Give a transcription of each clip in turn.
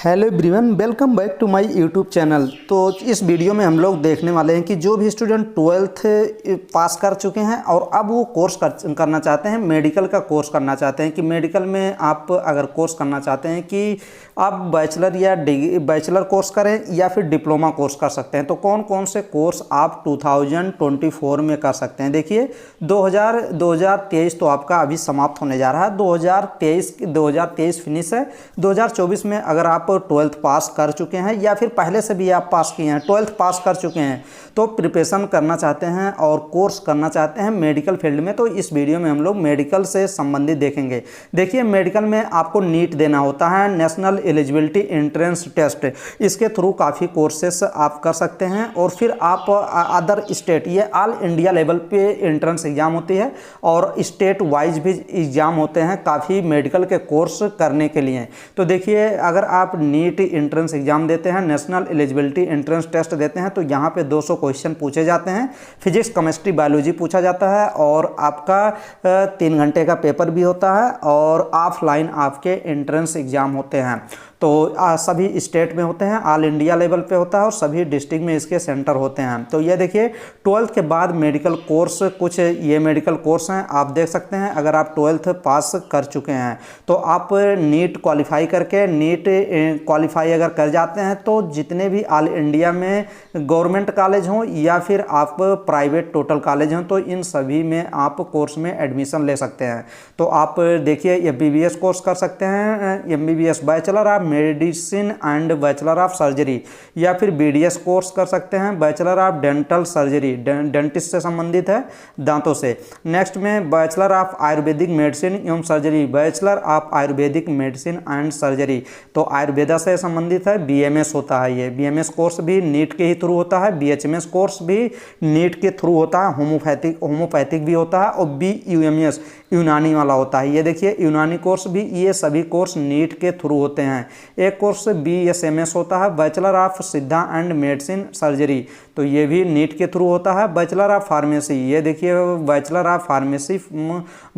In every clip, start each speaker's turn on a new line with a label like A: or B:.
A: Hello everyone, welcome back to my YouTube channel. तो इस video में हम लोग देखने वाले हैं कि जो भी स्टूडेंट 12th पास कर चुके हैं और अब वो कोर्स करना चाहते हैं, मेडिकल का कोर्स करना चाहते हैं कि मेडिकल में आप अगर कोर्स करना चाहते हैं कि आप बैचलर या बैचलर कोर्स करें या फिर डिप्लोमा कोर्स कर सकते हैं, तो कौन कौन से कोर्स आप 2024 में कर सकते हैं। देखिए 2023 तो आपका अभी समाप्त होने जा रहा है, 2023 फिनिश है। 2024 में अगर आप 12th पास कर चुके हैं या फिर पहले से भी आप पास किए हैं, 12th पास कर चुके हैं, तो प्रिपरेशन करना चाहते हैं और कोर्स करना चाहते हैं मेडिकल फील्ड में, तो इस वीडियो में हम लोग मेडिकल से संबंधित देखेंगे। देखिए मेडिकल में आपको नीट देना होता है, नेशनल एलिजिबिलिटी एंट्रेंस टेस्ट। इसके थ्रू काफ़ी कोर्सेस आप कर सकते हैं और फिर आप अदर स्टेट, ये ऑल इंडिया लेवल पे एंट्रेंस एग्जाम होती है और स्टेट वाइज भी एग्जाम होते हैं काफ़ी मेडिकल के कोर्स करने के लिए। तो देखिए अगर आप नीट एंट्रेंस एग्जाम देते हैं, नेशनल एलिजिबिलिटी एंट्रेंस टेस्ट देते हैं, तो यहाँ पे 200 क्वेश्चन पूछे जाते हैं, फिजिक्स केमिस्ट्री बायोलॉजी पूछा जाता है और आपका 3 घंटे का पेपर भी होता है और ऑफलाइन आपके एंट्रेंस एग्जाम होते हैं। तो सभी स्टेट में होते हैं, ऑल इंडिया लेवल पे होता है और सभी डिस्ट्रिक्ट में इसके सेंटर होते हैं। तो ये देखिए 12th के बाद मेडिकल कोर्स, कुछ ये मेडिकल कोर्स हैं आप देख सकते हैं। अगर आप 12th पास कर चुके हैं तो आप नीट क्वालिफाई करके, नीट क्वालिफाई अगर कर जाते हैं तो जितने भी ऑल इंडिया में गवर्नमेंट कॉलेज हों या फिर आप प्राइवेट टोटल कॉलेज हों, तो इन सभी में आप कोर्स में एडमिशन ले सकते हैं। तो आप देखिए MBBS कोर्स कर सकते हैं, MBBS bachelor of medicine and bachelor of surgery, या फिर BDS कोर्स कर सकते हैं, bachelor of dental surgery, dentist से संबंधित है, दांतों से। नेक्स्ट में बैचलर ऑफ आयुर्वेदिक मेडिसिन एवं surgery, bachelor of Ayurvedic medicine and surgery, तो आयुर्वेदा से संबंधित है, BMS होता है। ये BMS कोर्स भी नीट के ही थ्रू होता है, BHMS कोर्स भी नीट के थ्रू होता है, होम्योपैथिक भी होता है और BUMS यूनानी वाला होता है। ये देखिए यूनानी कोर्स भी, ये सभी कोर्स नीट के थ्रू होते हैं। एक कोर्स BSMS होता है, बैचलर ऑफ सिद्धा एंड मेडिसिन सर्जरी, तो ये भी नीट के थ्रू होता है। बैचलर ऑफ फार्मेसी, ये देखिए bachelor of pharmacy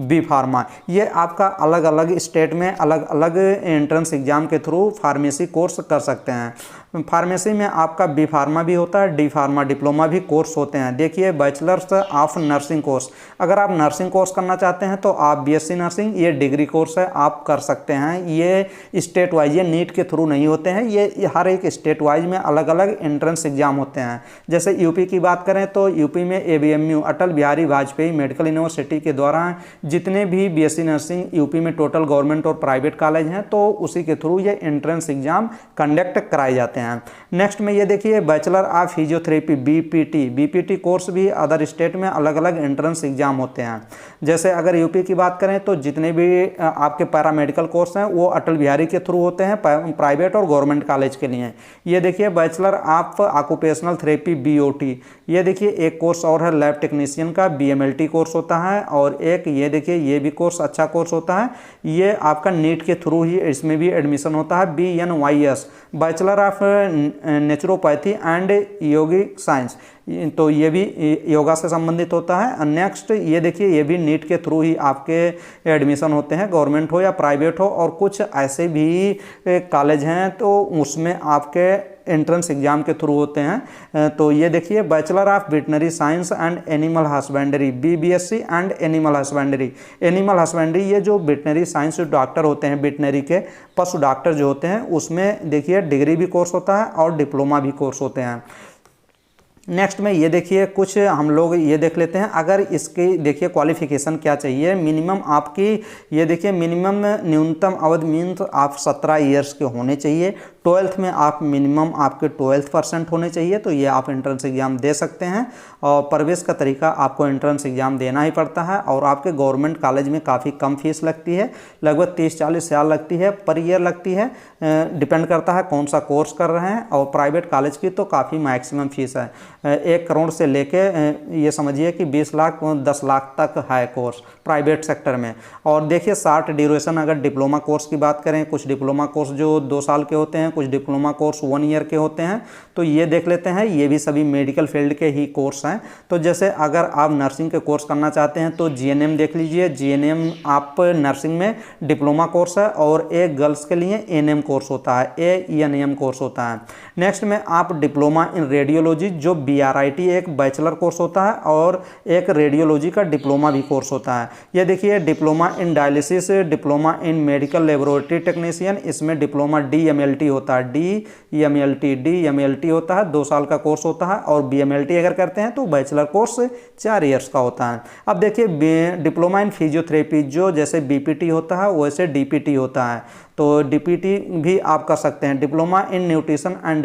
A: B pharma, ये आपका अलग अलग स्टेट में अलग अलग एंट्रेंस एग्जाम के थ्रू फार्मेसी कोर्स कर सकते हैं। फार्मेसी में आपका B फार्मा भी होता है, D फार्मा डिप्लोमा भी कोर्स होते हैं। देखिए बैचलर्स ऑफ नर्सिंग कोर्स, अगर आप नर्सिंग कोर्स करना चाहते हैं तो आप BSc नर्सिंग, ये डिग्री कोर्स है, आप कर सकते हैं। ये स्टेट वाइज, ये नीट के थ्रू नहीं होते हैं, ये हर एक स्टेट वाइज में अलग अलग एंट्रेंस एग्जाम होते हैं। जैसे यूपी की बात करें तो यूपी में ABMU Atal Bihari Vajpayee medical university के द्वारा जितने भी BSc नर्सिंग यूपी में टोटल गवर्नमेंट और प्राइवेट कॉलेज हैं, तो उसी के थ्रू ये एंट्रेंस एग्जाम कंडक्ट कराए जाते हैं। नेक्स्ट में ये देखिए bachelor of physiotherapy BPT course भी अदर स्टेट में अलग अलग एंट्रेंस एग्जाम होते हैं। जैसे अगर यूपी की बात करें तो जितने भी आपके पैरामेडिकल कोर्स हैं वो अटल बिहारी के थ्रू होते हैं, प्राइवेट और गवर्नमेंट कॉलेज के लिए। ये देखिए bachelor of occupational therapy BOT, ये देखिए एक कोर्स और है लैब टेक्नीशियन का, BMLT कोर्स होता है। और एक ये देखिए ये भी कोर्स अच्छा कोर्स होता है, ये आपका नीट के थ्रू ही इसमें भी एडमिशन होता है, BNYS bachelor of naturopathy and yogic science, तो ये भी योगा से संबंधित होता है। नेक्स्ट ये देखिए ये भी नीट के थ्रू ही आपके एडमिशन होते हैं, गवर्नमेंट हो या प्राइवेट हो। और कुछ ऐसे भी कॉलेज हैं तो उसमें आपके एंट्रेंस एग्जाम के थ्रू होते हैं। तो ये देखिए bachelor of veterinary science and animal husbandry, BBSc and animal husbandry. Animal husbandry, ये जो वेटनरी साइंस डॉक्टर होते हैं, वेटनरी के पशु डॉक्टर जो होते हैं, उसमें देखिए डिग्री भी कोर्स होता है और डिप्लोमा भी कोर्स होते हैं। नेक्स्ट में ये देखिए कुछ हम लोग ये देख लेते हैं, अगर इसकी देखिए क्वालिफिकेशन क्या चाहिए। मिनिमम आपकी ये देखिए मिनिमम न्यूनतम अवधि मीन्स आप 17 ईयर्स के होने चाहिए। 12th में आप मिनिमम आपके 12% होने चाहिए, तो ये आप एंट्रेंस एग्जाम दे सकते हैं। और प्रवेश का तरीका आपको एंट्रेंस एग्जाम देना ही पड़ता है और आपके गवर्नमेंट कॉलेज में काफ़ी कम फीस लगती है, लगभग 30-40 हज़ार लगती है पर ईयर लगती है, डिपेंड करता है कौन सा कोर्स कर रहे हैं। और प्राइवेट कॉलेज की तो काफ़ी मैक्सिमम फीस है। 1 करोड़ से लेके ये समझिए कि 20 लाख 10 लाख तक है कोर्स प्राइवेट सेक्टर में। और देखिए शार्ट ड्यूरेशन अगर डिप्लोमा कोर्स की बात करें, कुछ डिप्लोमा कोर्स जो 2 साल के होते हैं, कुछ डिप्लोमा कोर्स 1 ईयर के होते हैं। तो ये देख लेते हैं, ये भी सभी मेडिकल फील्ड के ही कोर्स हैं। तो जैसे अगर आप नर्सिंग के कोर्स करना चाहते हैं तो जीएनएम देख लीजिए। जीएनएम आप नर्सिंग में डिप्लोमा कोर्स है, और एक गर्ल्स के लिए एएनएम कोर्स होता है, एएनएम कोर्स होता है। नेक्स्ट में आप डिप्लोमा इन रेडियोलॉजी, जो बीआरआईटी एक बैचलर कोर्स होता है और एक रेडियोलॉजी का डिप्लोमा भी कोर्स होता है। ये देखिए diploma in dialysis, diploma in medical laboratory technician, इसमें डिप्लोमा डीएमएलटी होता है, डीएमएलटी होता है, 2 साल का कोर्स होता है। और बीएमएलटी अगर करते हैं तो बैचलर कोर्स 4 ईयर्स का होता है। अब देखिए डिप्लोमा इन फिजियोथेरेपी, जो जैसे बीपीटी होता है वैसे डीपीटी होता है, तो डीपीटी भी आप कर सकते हैं। Diploma in nutrition and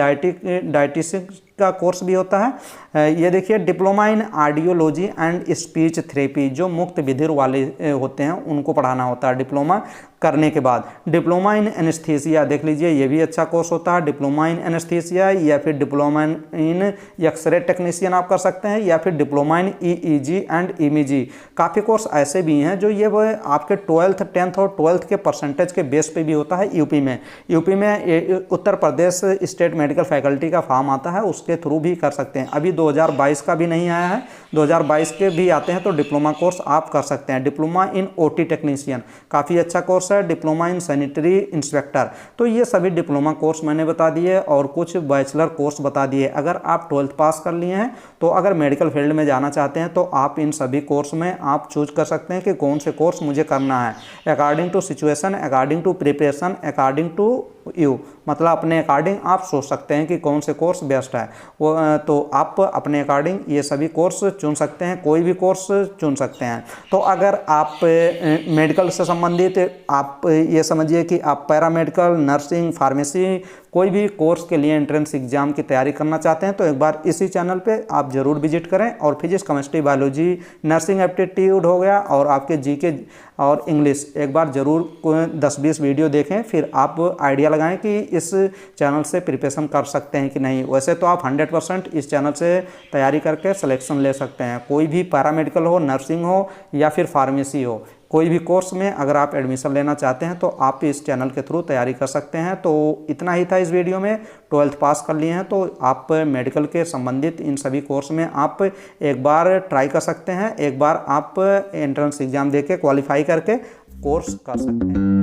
A: dietitian का कोर्स भी होता है। ये देखिए diploma in audiology and speech therapy, जो मुक्त विधिर वाले होते हैं उनको पढ़ाना होता है डिप्लोमा करने के बाद। डिप्लोमा इन एनेस्थीसिया देख लीजिए, ये भी अच्छा कोर्स होता है, डिप्लोमा इन एनेस्थीसिया, या फिर डिप्लोमा इन एक्सरे टेक्नीशियन आप कर सकते हैं, या फिर डिप्लोमा इन ईईजी एंड इमेजी। काफ़ी कोर्स ऐसे भी हैं जो ये वो आपके 12th 10th और 12th के परसेंटेज के बेस पे भी होता है। यूपी में Uttar Pradesh state medical faculty का फॉर्म आता है, उसके थ्रू भी कर सकते हैं। अभी 2022 का भी नहीं आया है, 2022 के भी आते हैं तो डिप्लोमा कोर्स आप कर सकते हैं। डिप्लोमा इन ओटी टेक्नीशियन काफ़ी अच्छा कोर्स है। डिप्लोमा इन सैनिटरी इंस्पेक्टर, तो ये सभी डिप्लोमा कोर्स मैंने बता दिए और कुछ बैचलर कोर्स बता दिए। अगर आप 12th पास कर लिए हैं तो अगर मेडिकल फील्ड में जाना चाहते हैं तो आप इन सभी कोर्स में आप चूज कर सकते हैं कि कौन से कोर्स मुझे करना है, according to situation, according to preparation, according to you, मतलब अपने अकॉर्डिंग आप सोच सकते हैं कि कौन से कोर्स बेस्ट है। वो तो आप अपने अकॉर्डिंग ये सभी कोर्स चुन सकते हैं, कोई भी कोर्स चुन सकते हैं। तो अगर आप मेडिकल से संबंधित आप ये समझिए कि आप पैरामेडिकल, नर्सिंग, फार्मेसी, कोई भी कोर्स के लिए एंट्रेंस एग्जाम की तैयारी करना चाहते हैं तो एक बार इसी चैनल पे आप ज़रूर विजिट करें। और physics, chemistry, biology, nursing aptitude हो गया और आपके जीके और इंग्लिश एक बार ज़रूर 10-20 वीडियो देखें, फिर आप आइडिया लगाएं कि इस चैनल से प्रिपरेशन कर सकते हैं कि नहीं। वैसे तो आप 100% इस चैनल से तैयारी करके सिलेक्शन ले सकते हैं। कोई भी पैरामेडिकल हो, नर्सिंग हो या फिर फार्मेसी हो, कोई भी कोर्स में अगर आप एडमिशन लेना चाहते हैं तो आप इस चैनल के थ्रू तैयारी कर सकते हैं। तो इतना ही था इस वीडियो में। 12th पास कर लिए हैं तो आप मेडिकल के संबंधित इन सभी कोर्स में आप एक बार ट्राई कर सकते हैं, एक बार आप एंट्रेंस एग्ज़ाम देके क्वालिफाई करके कोर्स कर सकते हैं।